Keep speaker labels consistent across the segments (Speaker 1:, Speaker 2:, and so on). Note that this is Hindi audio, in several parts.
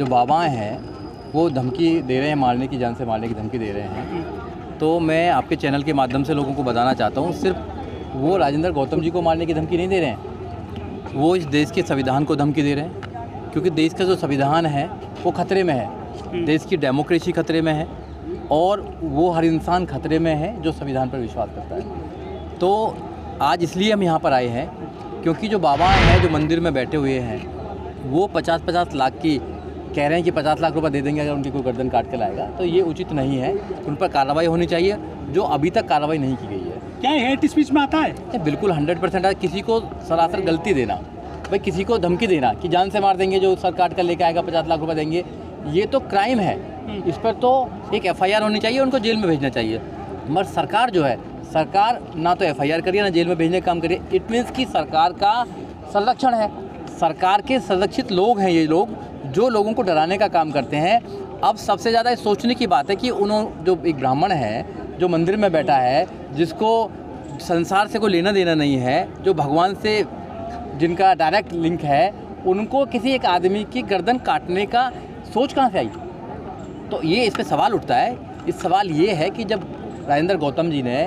Speaker 1: जो बाबाएं हैं वो धमकी दे रहे हैं, मारने की, जान से मारने की धमकी दे रहे हैं। तो मैं आपके चैनल के माध्यम से लोगों को बताना चाहता हूँ, सिर्फ वो राजेंद्र गौतम जी को मारने की धमकी नहीं दे रहे हैं, वो इस देश के संविधान को धमकी दे रहे हैं, क्योंकि देश का जो संविधान है वो खतरे में है, देश की डेमोक्रेसी खतरे में है और वो हर इंसान खतरे में है जो संविधान पर विश्वास करता है। तो आज इसलिए हम यहाँ पर आए हैं क्योंकि जो बाबा हैं जो मंदिर में बैठे हुए हैं वो 50-50 लाख की कह रहे हैं कि 50 लाख रुपए दे देंगे अगर उनकी कोई गर्दन काट के लाएगा, तो ये उचित नहीं है। उन पर कार्रवाई होनी चाहिए, जो अभी तक कार्रवाई नहीं की गई है।
Speaker 2: क्या हेट स्पीच में आता है?
Speaker 1: बिल्कुल 100% किसी को सरासर गलती देना, भाई किसी को धमकी देना कि जान से मार देंगे, जो सर काट कर लेके आएगा 50 लाख रुपये देंगे, ये तो क्राइम है। इस पर तो एक FIR होनी चाहिए, उनको जेल में भेजना चाहिए। मगर सरकार जो है, सरकार ना तो FIR करिए ना जेल में भेजने का काम करिए। इट मीन्स कि सरकार का संरक्षण है, सरकार के संरक्षित लोग हैं ये लोग, जो लोगों को डराने का काम करते हैं। अब सबसे ज़्यादा सोचने की बात है कि उन्होंने जो एक ब्राह्मण है जो मंदिर में बैठा है, जिसको संसार से कोई लेना देना नहीं है, जो भगवान से जिनका डायरेक्ट लिंक है, उनको किसी एक आदमी की गर्दन काटने का सोच कहाँ से आई? तो ये इस पर सवाल उठता है। इस सवाल ये है कि जब राजेंद्र गौतम जी ने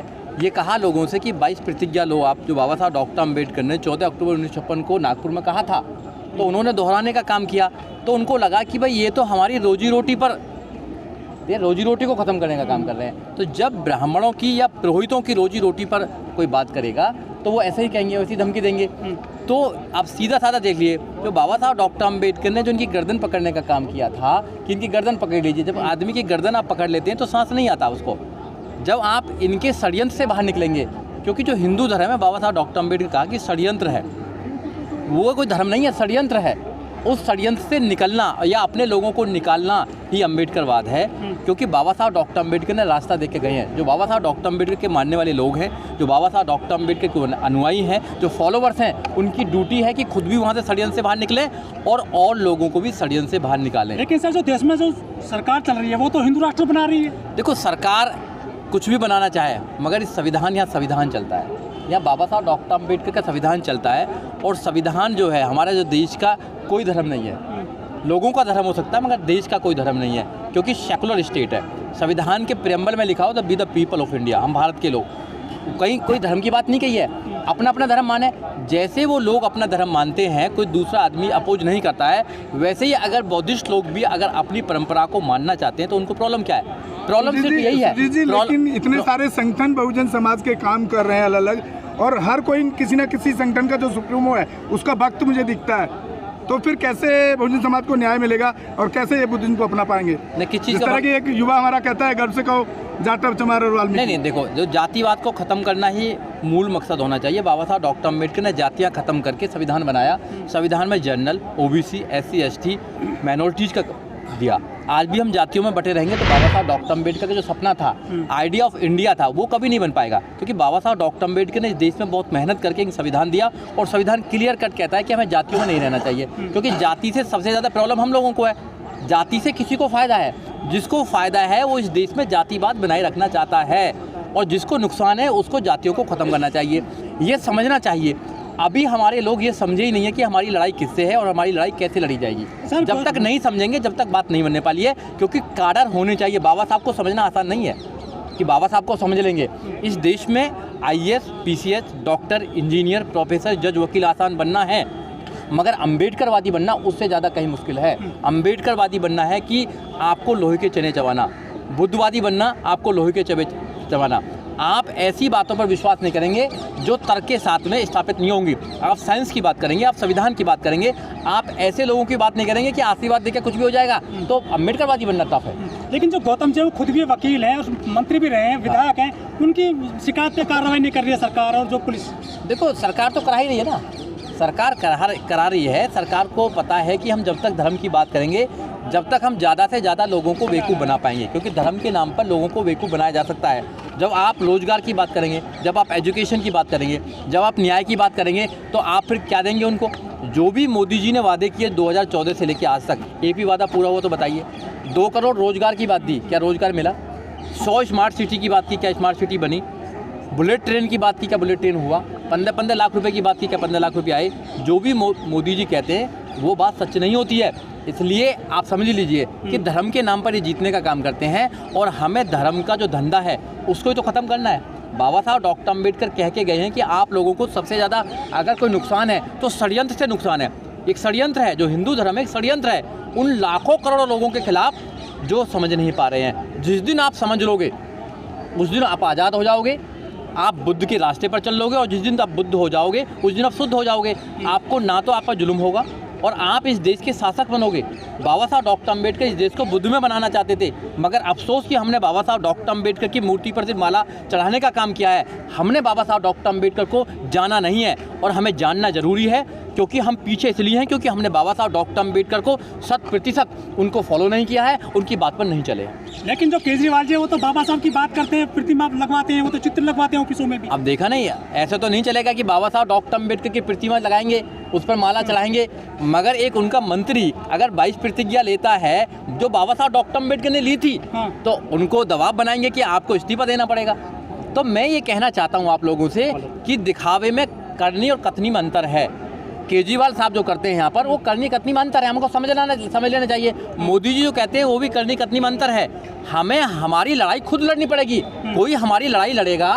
Speaker 1: ये कहा लोगों से कि 22 प्रतिज्ञा लो आप, जो बाबा साहब डॉक्टर अम्बेडकर ने 14 अक्टूबर 1956 को नागपुर में कहा था, तो उन्होंने दोहराने का काम किया। तो उनको लगा कि भाई ये तो हमारी रोजी रोटी पर, ये रोजी रोटी को ख़त्म करने का काम कर रहे हैं। तो जब ब्राह्मणों की या पुरोहितों की रोजी रोटी पर कोई बात करेगा तो वो ऐसे ही कहेंगे, वैसी धमकी देंगे। तो आप सीधा साधा देख लिए, जो बाबा साहब डॉक्टर अम्बेडकर ने जो इनकी गर्दन पकड़ने का काम किया था कि इनकी गर्दन पकड़ लीजिए। जब आदमी की गर्दन आप पकड़ लेते हैं तो सांस नहीं आता उसको। जब आप इनके षड्यंत्र से बाहर निकलेंगे, क्योंकि जो हिंदू धर्म है, बाबा साहब डॉक्टर अम्बेडकर कहा कि षड्यंत्र है, वो कोई धर्म नहीं है, षड्यंत्र है। उस षड्यंत्र से निकलना या अपने लोगों को निकालना ही अम्बेडकरवाद है। क्योंकि बाबा साहब डॉक्टर अम्बेडकर ने रास्ता देख के गए हैं। जो बाबा साहब डॉक्टर अम्बेडकर के मानने वाले लोग हैं, जो बाबा साहब डॉक्टर अम्बेडकर के अनुयायी हैं, जो फॉलोवर्स हैं, उनकी ड्यूटी है कि खुद भी वहाँ से षड्यंत्र से बाहर निकलें और लोगों को भी षड्यंत्र से बाहर निकालें।
Speaker 2: लेकिन सर, जो देश में जो सरकार चल रही है वो तो हिंदू राष्ट्र बना रही है।
Speaker 1: देखो, सरकार कुछ भी बनाना चाहे, मगर इस संविधान, यहाँ संविधान चलता है, यहाँ बाबा साहब डॉक्टर अम्बेडकर का संविधान चलता है। और संविधान जो है हमारे जो देश का कोई धर्म नहीं है, लोगों का धर्म हो सकता है मगर देश का कोई धर्म नहीं है, क्योंकि सेकुलर स्टेट है। संविधान के प्रेम्बल में लिखा हो the be the people of India, हम भारत के लोग, कहीं कोई धर्म की बात नहीं कही है। अपना अपना धर्म माने, जैसे वो लोग अपना धर्म मानते हैं, कोई दूसरा आदमी अपोज नहीं करता है, वैसे ही अगर बौद्धिस्ट लोग भी अगर अपनी परंपरा को मानना चाहते हैं तो उनको प्रॉब्लम क्या है? प्रॉब्लम सिर्फ यही है।
Speaker 3: लेकिन इतने सारे संगठन बहुजन समाज के काम कर रहे हैं अलग अलग, और हर कोई किसी न किसी संगठन का जो सुप्रीमो है उसका वक्त मुझे दिखता है, तो फिर कैसे बहुजन समाज को न्याय मिलेगा और कैसे ये बुद्धिज्म को अपना पाएंगे?
Speaker 1: जिस
Speaker 3: तरह की एक युवा हमारा कहता है, गर्व से कहो जाटव चमार और वाल्मीकि।
Speaker 1: नहीं, देखो, जो जातिवाद को ख़त्म करना ही मूल मकसद होना चाहिए। बाबा साहब डॉक्टर अम्बेडकर ने जातियाँ ख़त्म करके संविधान बनाया। संविधान में general, OBC, SC ST minorities का दिया। आज भी हम जातियों में बटे रहेंगे तो बाबा साहब डॉक्टर अम्बेडकर का जो सपना था, आइडिया ऑफ इंडिया था, वो कभी नहीं बन पाएगा। क्योंकि बाबा साहब डॉक्टर अम्बेडकर ने इस देश में बहुत मेहनत करके एक संविधान दिया, और संविधान क्लियर कट कहता है कि हमें जातियों में नहीं रहना चाहिए। क्योंकि जाति से सबसे ज़्यादा प्रॉब्लम हम लोगों को है। जाति से किसी को फ़ायदा है, जिसको फ़ायदा है वो इस देश में जातिवाद बनाए रखना चाहता है, और जिसको नुकसान है उसको जातियों को ख़त्म करना चाहिए। ये समझना चाहिए। अभी हमारे लोग ये समझे ही नहीं है कि हमारी लड़ाई किससे है और हमारी लड़ाई कैसे लड़ी जाएगी। जब तक नहीं समझेंगे, जब तक बात नहीं बनने वाली है। क्योंकि काडर होने चाहिए। बाबा साहब को समझना आसान नहीं है कि बाबा साहब को समझ लेंगे। इस देश में IAS, PCH, doctor, engineer, professor, जज, वकील आसान बनना है, मगर अम्बेडकरवादी बनना उससे ज़्यादा कहीं मुश्किल है। अम्बेडकरवादी बनना है कि आपको लोहे के चने चबाना, बुद्धवादी बनना आपको लोहे के चबे चबाना। आप ऐसी बातों पर विश्वास नहीं करेंगे जो तर्क के साथ में स्थापित नहीं होंगी। आप साइंस की बात करेंगे, आप संविधान की बात करेंगे, आप ऐसे लोगों की बात नहीं करेंगे कि आशीर्वाद देकर कुछ भी हो जाएगा। तो अम्बेडकरवादी बनना टफ है।
Speaker 2: लेकिन जो गौतम जी वो खुद भी वकील हैं और मंत्री भी रहे हैं, विधायक हैं, उनकी शिकायत पे कार्रवाई नहीं कर रही है सरकार और जो पुलिस।
Speaker 1: देखो, सरकार तो करा ही रही है ना, सरकार करा रही है। सरकार को पता है कि हम जब तक धर्म की बात करेंगे, जब तक हम ज़्यादा से ज़्यादा लोगों को बेवकूफ़ बना पाएंगे, क्योंकि धर्म के नाम पर लोगों को बेवकूफ़ बनाया जा सकता है। जब आप रोजगार की बात करेंगे, जब आप एजुकेशन की बात करेंगे, जब आप न्याय की बात करेंगे, तो आप फिर क्या देंगे उनको? जो भी मोदी जी ने वादे किए 2014 से लेकर आज तक, एक भी वादा पूरा हुआ तो बताइए। 2 करोड़ रोजगार की बात दी, क्या रोजगार मिला? 100 स्मार्ट सिटी की बात की, क्या स्मार्ट सिटी बनी? बुलेट ट्रेन की बात की, क्या बुलेट ट्रेन हुआ? 15 लाख रुपए की बात की, क्या 15 लाख रुपए आए? जो भी मोदी जी कहते हैं वो बात सच नहीं होती है। इसलिए आप समझ लीजिए कि धर्म के नाम पर ये जीतने का काम करते हैं और हमें धर्म का जो धंधा है उसको ही तो ख़त्म करना है। बाबा साहब डॉक्टर अम्बेडकर कह के गए हैं कि आप लोगों को सबसे ज़्यादा अगर कोई नुकसान है तो षड्यंत्र से नुकसान है। एक षड्यंत्र है, जो हिंदू धर्म है एक षड्यंत्र है उन लाखों करोड़ों लोगों के खिलाफ जो समझ नहीं पा रहे हैं। जिस दिन आप समझ लोगे उस दिन आप आज़ाद हो जाओगे, आप बुद्ध के रास्ते पर चल लोगे और जिस दिन आप बुद्ध हो जाओगे उस दिन आप शुद्ध हो जाओगे। आपको ना तो आप पर जुल्म होगा और आप इस देश के शासक बनोगे। बाबा साहब डॉक्टर अम्बेडकर इस देश को बुद्ध में बनाना चाहते थे, मगर अफसोस कि हमने बाबा साहब डॉक्टर अम्बेडकर की मूर्ति पर सिर्फ माला चढ़ाने का काम किया है। हमने बाबा साहब डॉक्टर अम्बेडकर को जाना नहीं है और हमें जानना ज़रूरी है, क्योंकि हम पीछे इसलिए हैं क्योंकि हमने बाबा साहब डॉक्टर अम्बेडकर को 100% उनको फॉलो नहीं किया है, उनकी बात पर नहीं चले।
Speaker 2: लेकिन जो केजरीवाल जी है वो तो बाबा साहब की बात करते हैं, प्रतिमा लगवाते हैं, वो तो चित्र लगवाते हैं ऑफिसों में भी।
Speaker 1: अब देखा नहीं, ऐसे तो नहीं चलेगा कि बाबा साहब डॉक्टर अम्बेडकर की प्रतिमा लगाएंगे, उस पर माला चढ़ाएंगे, मगर एक उनका मंत्री अगर 22 प्रतिज्ञा लेता है जो बाबा साहब डॉक्टर अम्बेडकर ने ली थी, तो उनको दबाव बनाएंगे कि आपको इस्तीफा देना पड़ेगा। तो मैं ये कहना चाहता हूँ आप लोगों से कि दिखावे में करनी और कथनी में अंतर है। केजरीवाल साहब जो करते हैं यहाँ पर वो करनी कथनी में अंतर है, हमको समझ लेना चाहिए। मोदी जी जो कहते हैं वो भी करनी कथनी में अंतर है। हमें हमारी लड़ाई खुद लड़नी पड़ेगी, कोई हमारी लड़ाई लड़ेगा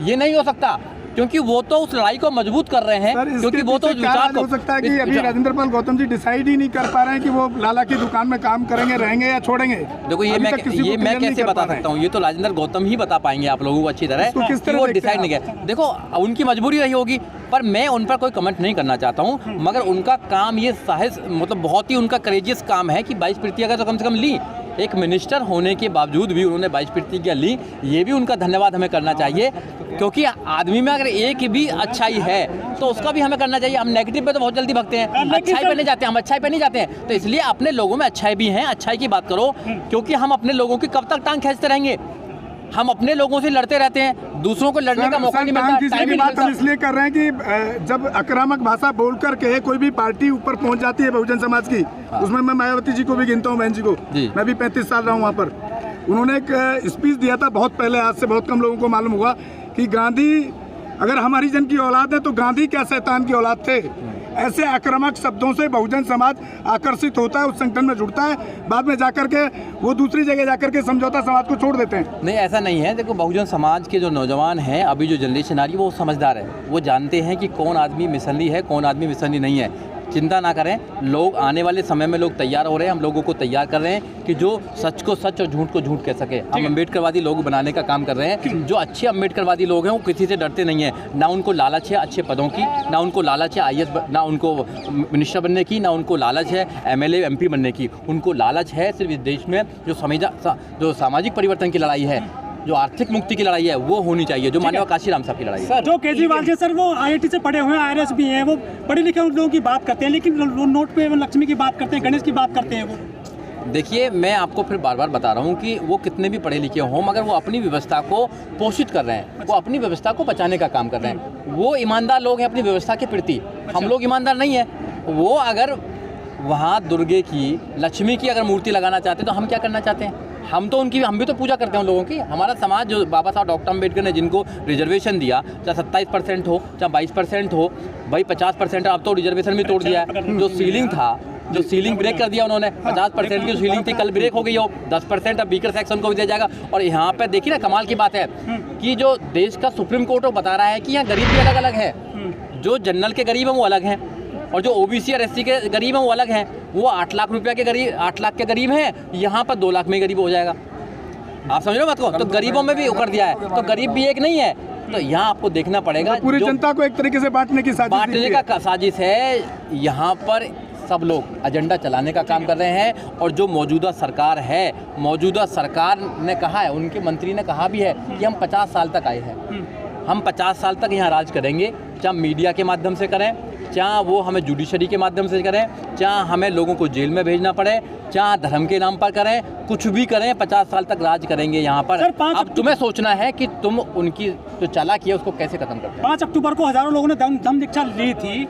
Speaker 1: ये नहीं हो सकता, क्योंकि वो तो उस लड़ाई को मजबूत कर रहे हैं। क्योंकि वो तो विचार
Speaker 3: हो सकता है कि अभी राजेंद्र पाल गौतम जी डिसाइड ही नहीं कर पा रहे हैं कि वो लाला की दुकान में काम करेंगे, रहेंगे या छोड़ेंगे।
Speaker 1: देखो ये मैं कैसे बता सकता हूँ, ये तो राजेंद्र गौतम ही बता पाएंगे आप लोगों को अच्छी तरह कि वो डिसाइड नहीं किया। देखो उनकी मजबूरी रही होगी, पर मैं उन पर कोई कमेंट नहीं करना चाहता हूँ। मगर उनका काम ये साहस मतलब बहुत ही उनका करेजियस काम है कि 22 प्रतिज्ञा तो कम से कम ली। एक मिनिस्टर होने के बावजूद भी उन्होंने 22 प्रतिज्ञा ली, ये भी उनका धन्यवाद हमें करना चाहिए। क्योंकि आदमी में अगर एक भी अच्छाई है तो उसका भी हमें करना चाहिए। हम नेगेटिव पे तो बहुत जल्दी भगते हैं, अच्छाई पे नहीं जाते, हम अच्छाई पे नहीं जाते हैं। तो इसलिए अपने लोगों में अच्छाई भी हैं, अच्छाई की बात करो, क्योंकि हम अपने लोगों की कब तक टांग खींचते रहेंगे। हम अपने लोगों से लड़ते रहते हैं, दूसरों को लड़ने का मौका नहीं मिलता।
Speaker 3: टाइम की बात हम इसलिए कर रहे हैं कि जब आक्रामक भाषा बोल करके कोई भी पार्टी ऊपर पहुंच जाती है बहुजन समाज की, उसमें मैं मायावती जी को भी गिनता हूँ, बहन जी को, मैं भी 35 साल रहा हूँ वहाँ पर। उन्होंने एक स्पीच दिया था बहुत पहले, आज से बहुत कम लोगों को मालूम होगा, कि गांधी अगर हमारी जन की औलाद है तो गांधी क्या शैतान की औलाद थे। ऐसे आक्रामक शब्दों से बहुजन समाज आकर्षित होता है, उस संगठन में जुड़ता है, बाद में जाकर के वो दूसरी जगह जाकर के समझौता समाज को छोड़ देते हैं।
Speaker 1: नहीं, ऐसा नहीं है। देखो बहुजन समाज के जो नौजवान हैं, अभी जो जनरेशन आ रही है वो समझदार है, वो जानते हैं कि कौन आदमी मिसली है, कौन आदमी मिसली नहीं है। चिंता ना करें, लोग आने वाले समय में लोग तैयार हो रहे हैं, हम लोगों को तैयार कर रहे हैं कि जो सच को सच और झूठ को झूठ कह सके। हम अम्बेडकरवादी लोग बनाने का काम कर रहे हैं। जो अच्छे अम्बेडकरवादी लोग हैं वो किसी से डरते नहीं हैं, ना उनको लालच है अच्छे पदों की, ना उनको लालच है IAS, ना उनको मिनिस्टर बनने की, ना उनको लालच है MLA MP बनने की। उनको लालच है सिर्फ इस देश में जो सामाजिक परिवर्तन की लड़ाई है, जो आर्थिक मुक्ति की लड़ाई है, वो होनी चाहिए, जो माननीय काशीराम साहब की लड़ाई है।
Speaker 2: जो केजरीवाल जी सर वो IIT से पढ़े हुए हैं, IRS भी हैं, वो पढ़े लिखे लोगों की बात करते हैं, लेकिन नोट पे लक्ष्मी की बात करते हैं, गणेश की बात करते हैं। वो
Speaker 1: देखिए, मैं आपको फिर बार बार बता रहा हूँ कि वो कितने भी पढ़े लिखे हों, मगर वो अपनी व्यवस्था को पोषित कर रहे हैं, वो अपनी व्यवस्था को बचाने का काम कर रहे हैं। वो ईमानदार लोग हैं अपनी व्यवस्था के प्रति, हम लोग ईमानदार नहीं है। वो अगर वहाँ दुर्गे की, लक्ष्मी की अगर मूर्ति लगाना चाहते तो हम क्या करना चाहते हैं? हम भी तो पूजा करते हैं उन लोगों की। हमारा समाज जो बाबा साहब डॉक्टर अम्बेडकर ने जिनको रिजर्वेशन दिया, चाहे 27% हो, चाहे 22% हो, भाई 50%, अब तो रिजर्वेशन भी तोड़ दिया है। जो सीलिंग था, जो सीलिंग ब्रेक कर दिया उन्होंने, 50% की सीलिंग थी, कल ब्रेक हो गई हो, 10% अब वीकर सेक्शन को भी दिया जाएगा। और यहाँ पर देखिए ना, कमाल की बात है कि जो देश का सुप्रीम कोर्ट वो बता रहा है कि यहाँ गरीब भी अलग अलग है। जो जनरल के गरीब हैं वो अलग हैं, और जो OBC और SC के गरीब हैं वो अलग हैं। वो 8 लाख रुपया के गरीब, 8 लाख के गरीब हैं, यहाँ पर 2 लाख में गरीब हो जाएगा। आप समझ रहे हो बात को? तो गरीबों में भी उकर दिया है, तो गरीब भी एक नहीं है। तो यहाँ आपको देखना पड़ेगा,
Speaker 3: पूरी जनता को एक तरीके से बांटने की
Speaker 1: साजिश है। यहाँ पर सब लोग एजेंडा चलाने का काम कर रहे हैं। और जो मौजूदा सरकार है, मौजूदा सरकार ने कहा है, उनके मंत्री ने कहा भी है कि हम 50 साल तक आए हैं, हम 50 साल तक यहाँ राज करेंगे, चाहे मीडिया के माध्यम से करें, चाहे वो हमें जुडिशरी के माध्यम से करें, चाहे हमें लोगों को जेल में भेजना पड़े, चाहे धर्म के नाम पर करें, कुछ भी करें, 50 साल तक राज करेंगे यहाँ पर। अब तुम्हें सोचना है कि तुम उनकी जो चालाकी है उसको कैसे खत्म करते हैं।
Speaker 2: 5 अक्टूबर को हजारों लोगों ने दम दीक्षा ली थी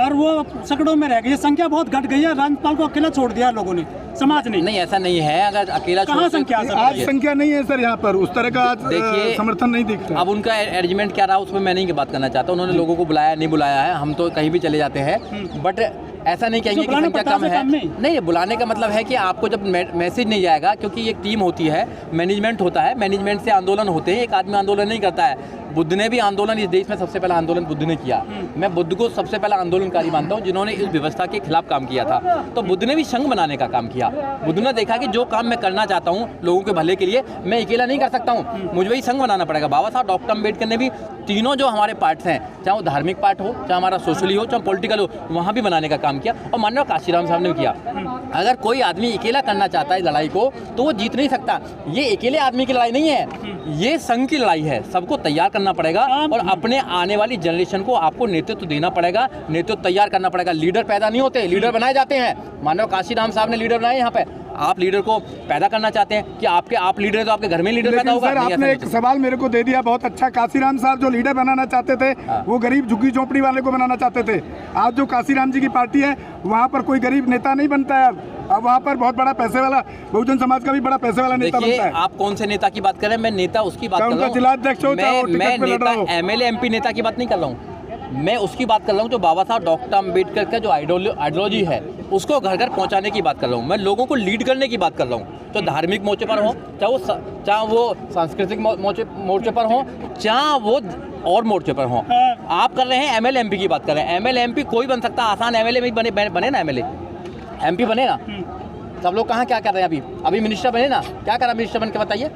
Speaker 2: और वो सैकड़ों में रह गई, संख्या बहुत घट गई है। राज्यपाल को अकेला छोड़ दिया लोगों ने, समाज ने।
Speaker 1: नहीं, ऐसा नहीं है। अगर अकेला
Speaker 2: कहाँ संख्या,
Speaker 3: आज संख्या नहीं है सर, यहाँ पर उस तरह का देखिए समर्थन नहीं दिख रहा।
Speaker 1: अब उनका अरेंजमेंट क्या रहा उसमें मैं नहीं बात करना चाहता। उन्होंने लोगों को बुलाया नहीं बुलाया है, हम तो कहीं भी चले जाते हैं, बट ऐसा नहीं कहेंगे कि
Speaker 2: बुलाना
Speaker 1: संख्या
Speaker 2: पड़ता
Speaker 1: कम
Speaker 2: है
Speaker 1: है।
Speaker 2: काम में।
Speaker 1: नहीं, बुलाने का मतलब है कि आपको जब मैसेज नहीं जाएगा, क्योंकि एक टीम होती है, मैनेजमेंट होता है, मैनेजमेंट से आंदोलन होते हैं, एक आदमी आंदोलन नहीं करता है। बुद्ध ने भी आंदोलन, इस देश में सबसे पहला आंदोलन बुद्ध ने किया। मैं बुद्ध को सबसे पहला आंदोलनकारी मानता हूँ जिन्होंने इस व्यवस्था के खिलाफ काम किया था। तो बुद्ध ने भी संघ बनाने का काम किया। बुद्ध ने देखा कि जो काम मैं करना चाहता हूँ लोगों के भले के लिए, मैं अकेला नहीं कर सकता हूँ, मुझे वही संघ बनाना पड़ेगा। बाबा साहब डॉक्टर अम्बेडकर ने भी तीनों जो हमारे पार्ट्स हैं, चाहे वो धार्मिक पार्ट हो, चाहे हमारा सोशली हो, चाहे पॉलिटिकल हो, वहाँ भी बनाने का काम किया। और माननीय काशीराम साहब ने भी किया। अगर कोई आदमी अकेला करना चाहता है लड़ाई को, तो वो जीत नहीं सकता। ये अकेले आदमी की लड़ाई नहीं है, ये संघ की लड़ाई है। सबको तैयार करना पड़ेगा और अपने आने वाली जनरेशन को आपको नेतृत्व देना पड़ेगा, नेतृत्व तैयार करना पड़ेगा। लीडर पैदा नहीं होते, लीडर बनाए जाते हैं। माननीय काशीराम साहब ने लीडर बनाए यहाँ पे। आप लीडर को पैदा करना चाहते हैं कि आप लीडर, तो आपके घर में लीडर पैदा होगा।
Speaker 3: सर, आपने एक सवाल मेरे को दे दिया बहुत अच्छा। काशीराम साहब जो लीडर बनाना चाहते थे, वो गरीब झुग्गी झोंपड़ी वाले को बनाना चाहते थे। आज जो काशीराम जी की पार्टी है, वहाँ पर कोई गरीब नेता नहीं बनता है। अब वहाँ पर बहुत बड़ा पैसे वाला, बहुजन समाज का भी बड़ा पैसे वाला नेता बनता है।
Speaker 1: आप कौन से नेता की बात कर रहे हैं? मैं नेता उसकी बात कर रहा हूँ,
Speaker 3: जिलाध्यक्ष हो,
Speaker 1: मैं नेता MLA MP नेता की बात नहीं कर रहा हूँ। मैं उसकी बात कर रहा हूँ जो बाबा साहब डॉक्टर अम्बेडकर का जो आइडियोलॉजी है, उसको घर घर पहुँचाने की बात कर रहा हूँ। मैं लोगों को लीड करने की बात कर रहा हूँ। तो धार्मिक मोर्चे पर हो, चाहे वो सांस्कृतिक मोर्चे पर हो, चाहे वो और मोर्चे पर हो। आप कर रहे हैं MLA MP की बात कर रहे हैं। MLA MP कोई बन सकता है, आसान MLA में बने ना, MLA MP बने ना। सब लोग कहाँ क्या कर रहे हैं? अभी मिनिस्टर बने ना, क्या कर रहा है मिनिस्टर बन के बताइए?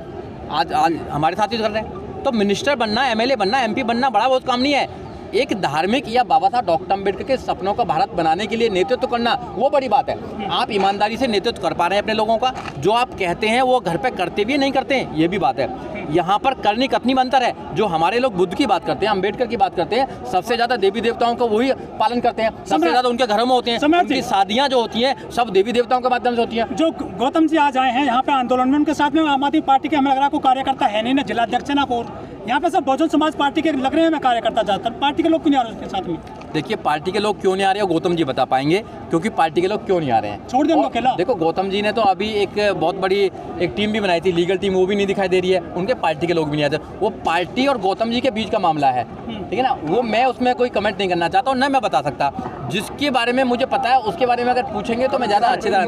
Speaker 1: आज हमारे साथ ही कर रहे हैं। तो मिनिस्टर बनना, MLA बनना, MP बनना बड़ा बहुत काम नहीं है। एक धार्मिक या बाबा साहब डॉक्टर अम्बेडकर के सपनों का भारत बनाने के लिए नेतृत्व करना, वो बड़ी बात है। आप ईमानदारी से नेतृत्व कर पा रहे हैं अपने लोगों का, जो आप कहते हैं वो घर पे करते भी नहीं करते हैं, ये भी बात है। यहाँ पर करनी कथनी में अंतर है। जो हमारे लोग बुद्ध की बात करते हैं, अम्बेडकर की बात करते हैं, सबसे ज़्यादा देवी देवताओं का वही पालन करते हैं, सबसे ज़्यादा उनके घरों में होते हैं। उनकी शादियाँ जो होती हैं सब देवी देवताओं के माध्यम से होती हैं।
Speaker 2: जो गौतम जी आज आए हैं यहाँ पे आंदोलन में, उनके साथ में आम आदमी पार्टी के हमें लग रहा को कार्यकर्ता है नहीं, ना जिलाध्यक्ष है ना कोर। यहाँ पे सब बहुजन समाज पार्टी के लग रहे हैं मैं कार्यकर्ता, ज़्यादातर पार्टी के लोग क्यों नहीं आ रहे उसके साथ में?
Speaker 1: देखिए, पार्टी के लोग क्यों नहीं आ रहे हैं गौतम जी बता पाएंगे, क्योंकि पार्टी के लोग क्यों नहीं आ रहे हैं।
Speaker 2: छोड़ दें उनको अकेला।
Speaker 1: देखो, गौतम जी ने तो अभी एक बहुत बड़ी एक टीम भी बनाई थी, लीगल टीम, वो भी नहीं दिखाई दे रही है। उनके पार्टी के लोग भी नहीं आते। वो पार्टी और गौतम जी के बीच का मामला है, ठीक है ना। वो मैं उसमें कोई कमेंट नहीं करना चाहता हूँ, ना मैं बता सकता। जिसके बारे में मुझे पता है उसके बारे में अगर पूछेंगे तो मैं ज़्यादा अच्छी तरह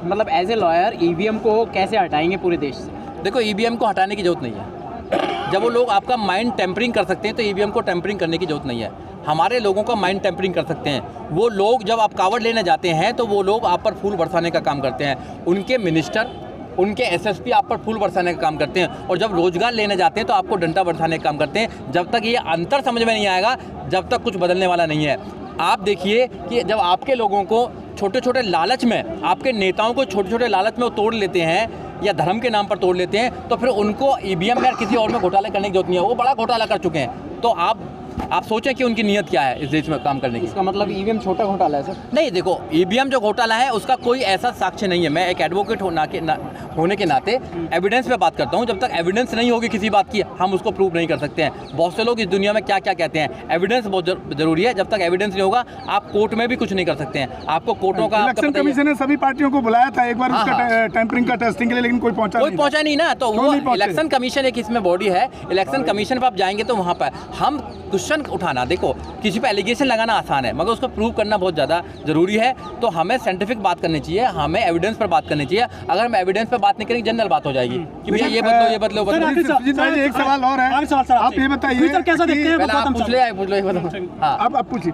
Speaker 4: मतलब एज ए लॉयर EVM को कैसे हटाएंगे पूरे देश से?
Speaker 1: देखो, EVM को हटाने की जरूरत नहीं है। जब वो लोग आपका माइंड टेम्परिंग कर सकते हैं तो EVM को टेम्परिंग करने की जरूरत नहीं है। हमारे लोगों का माइंड टेम्परिंग कर सकते हैं वो लोग। जब आप कावड़ लेने जाते हैं तो वो लोग आप पर फूल बरसाने का काम करते हैं। उनके मिनिस्टर, उनके SSP आप पर फूल बरसाने का काम करते हैं। और जब रोजगार लेने जाते हैं तो आपको डंडा बरसाने का काम करते हैं। जब तक ये अंतर समझ में नहीं आएगा, जब तक कुछ बदलने वाला नहीं है। आप देखिए कि जब आपके लोगों को छोटे छोटे लालच में, आपके नेताओं को छोटे छोटे लालच में वो तोड़ लेते हैं या धर्म के नाम पर तोड़ लेते हैं, तो फिर उनको EVM में किसी और में घोटाला करने की जरूरत नहीं है। वो बड़ा घोटाला कर चुके हैं। तो आप सोचें कि उनकी नीयत क्या है इस देश में काम करने की।
Speaker 4: इसका मतलब EVM छोटा घोटाला है सर?
Speaker 1: नहीं, देखो, EVM जो घोटाला है उसका कोई ऐसा साक्ष्य नहीं है। मैं एक एडवोकेट होने के नाते एविडेंस पे बात करता हूँ। जब तक एविडेंस नहीं होगी किसी बात की, हम उसको प्रूव नहीं कर सकते हैं। बहुत से लोग इस दुनिया में क्या क्या कहते हैं, एविडेंस बहुत जरूरी है। जब तक एविडेंस नहीं होगा आप कोर्ट में भी कुछ नहीं कर सकते हैं। आपको कोर्टों का
Speaker 3: इलेक्शन कमीशन ने सभी पार्टियों को बुलाया था एक बार उसका टेम्परिंग का टेस्टिंग के लिए, लेकिन कोई पहुंचा नहीं
Speaker 1: ना। तो वो इलेक्शन कमीशन एक इसमें बॉडी है। इलेक्शन कमीशन पर आप जाएंगे तो वहाँ पर हम क्वेश्चन उठाना, देखो किसी पे एलिगेशन लगाना आसान है, मगर उसको प्रूव करना बहुत ज़्यादा ज़रूरी है। तो हमें साइंटिफिक बात करनी चाहिए, हमें एविडेंस पर बात करनी चाहिए। अगर हम एविडेंस पर बात नहीं करेंगे, जनरल बात हो जाएगी कि भैया ये बदलो।
Speaker 3: एक सवाल और है, आप ये बताइए
Speaker 2: फ्यूचर कैसा देखते हैं गौतम जी?
Speaker 3: आप पूछिए,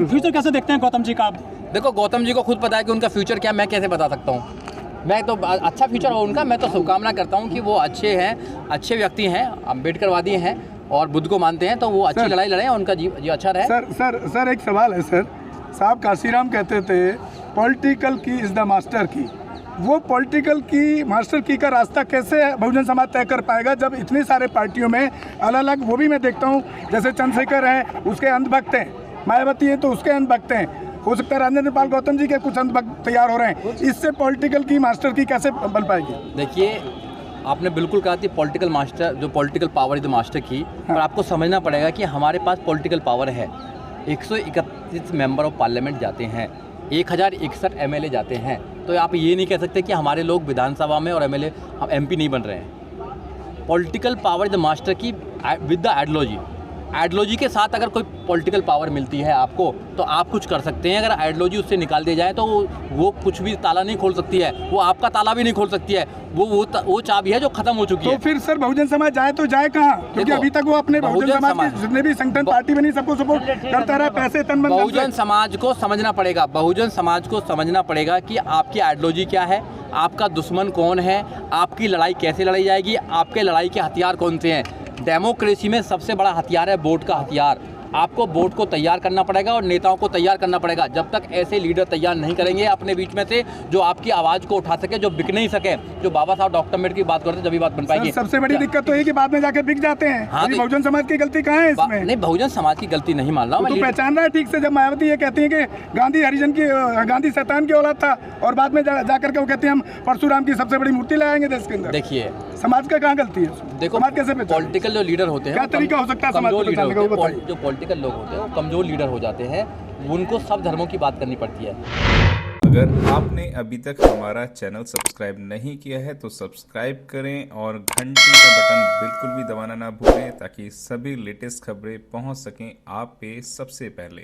Speaker 2: फ्यूचर कैसे देखते हैं गौतम जी का?
Speaker 1: देखो, गौतम जी को खुद पता है कि उनका फ्यूचर क्या, मैं कैसे बता सकता हूँ। मैं तो अच्छा फ्यूचर हो उनका, मैं तो शुभकामना करता हूँ कि वो अच्छे हैं, अच्छे व्यक्ति हैं, अम्बेडकरवादी हैं और बुद्ध को मानते हैं। तो वो अच्छी लड़ाई लड़े, उनका जी अच्छा रहे।
Speaker 3: सर एक सवाल है सर। साहब काशीराम कहते थे पॉलिटिकल की इज़ द मास्टर की। वो पॉलिटिकल की मास्टर की का रास्ता कैसे बहुजन समाज तय कर पाएगा जब इतनी सारे पार्टियों में अलग अलग, वो भी मैं देखता हूँ जैसे चंद्रशेखर हैं उसके अंधभक्त हैं, मायावती हैं तो उसके अंधभक्त हैं, हो सकता है राजेंद्र पाल गौतम जी के कुछ अंधभक्त तैयार हो रहे हैं। इससे पॉलिटिकल की मास्टर की कैसे बन पाएगी?
Speaker 1: देखिए, आपने बिल्कुल कहा कि पॉलिटिकल मास्टर, जो political power is the master की। पर आपको समझना पड़ेगा कि हमारे पास पॉलिटिकल पावर है। 131 मेंबर ऑफ पार्लियामेंट जाते हैं, 1061 MLA जाते हैं। तो आप ये नहीं कह सकते कि हमारे लोग विधानसभा में और MP नहीं बन रहे हैं। Political power is the master की विद द आइडियोलॉजी। आइडियोलॉजी के साथ अगर कोई पॉलिटिकल पावर मिलती है आपको तो आप कुछ कर सकते हैं। अगर आइडियोलॉजी उससे निकाल दी जाए तो वो कुछ भी ताला नहीं खोल सकती है, वो आपका ताला भी नहीं खोल सकती है। वो चाबी है जो खत्म हो चुकी
Speaker 3: तो
Speaker 1: है।
Speaker 3: फिर सर बहुजन समाज जाए तो जाए कहाँ? क्योंकि
Speaker 1: देखो,
Speaker 3: अभी तक वो अपने बहुजन समाज के जितने भी संगठन पार्टी बनी सबको सपोर्ट करता रहा, पैसे तन मन धन से।
Speaker 1: बहुजन समाज को समझना पड़ेगा, बहुजन समाज को समझना पड़ेगा कि आपकी आइडियोलॉजी क्या है, आपका दुश्मन कौन है, आपकी लड़ाई कैसे लड़ी जाएगी, आपके लड़ाई के हथियार कौन से हैं। डेमोक्रेसी में सबसे बड़ा हथियार है वोट का हथियार। आपको वोट को तैयार करना पड़ेगा और नेताओं को तैयार करना पड़ेगा। जब तक ऐसे लीडर तैयार नहीं करेंगे अपने बीच में से जो आपकी आवाज़ को उठा सके, जो बिक नहीं सके, जो बाबा साहब डॉक्टर अम्बेडकर की बात करते हैं, जब बात बन पाएगी।
Speaker 3: सबसे बड़ी दिक्कत तो है कि बाद में जाके बिक जाते हैं।
Speaker 1: हाँ,
Speaker 3: अभी बहुजन समाज की गलती कहाँ है इसमें?
Speaker 1: नहीं, बहुजन समाज की गलती नहीं मान रहा हूँ
Speaker 3: तो
Speaker 1: मैं।
Speaker 3: पहचान रहा है ठीक से जब मायावती ये कहती है कि गांधी हरिजन की, गांधी शैतान की औलाद था, और बाद में जाकर के वो कहती है हम परशुराम की सबसे बड़ी मूर्ति लाएंगे देश के अंदर।
Speaker 1: देखिए,
Speaker 3: समाज का कहाँ गलती है?
Speaker 1: देखो,
Speaker 3: समाज कैसे पहचाने?
Speaker 1: पॉलिटिकल जो लीडर होते हैं,
Speaker 3: क्या तरीका हो सकता है समाज को
Speaker 1: कमजोर लीडर
Speaker 3: पहचानने का, वो
Speaker 1: होते हैं,
Speaker 3: बताइए।
Speaker 1: जो पॉलिटिकल लोग होते हैं वो कमजोर लीडर हो जाते हैं, उनको सब धर्मों की बात करनी पड़ती है।
Speaker 5: अगर आपने अभी तक हमारा चैनल सब्सक्राइब नहीं किया है तो सब्सक्राइब करें और घंटी का बटन बिल्कुल भी दबाना ना भूलें ताकि सभी लेटेस्ट खबरें पहुंच सकें आप पे सबसे पहले।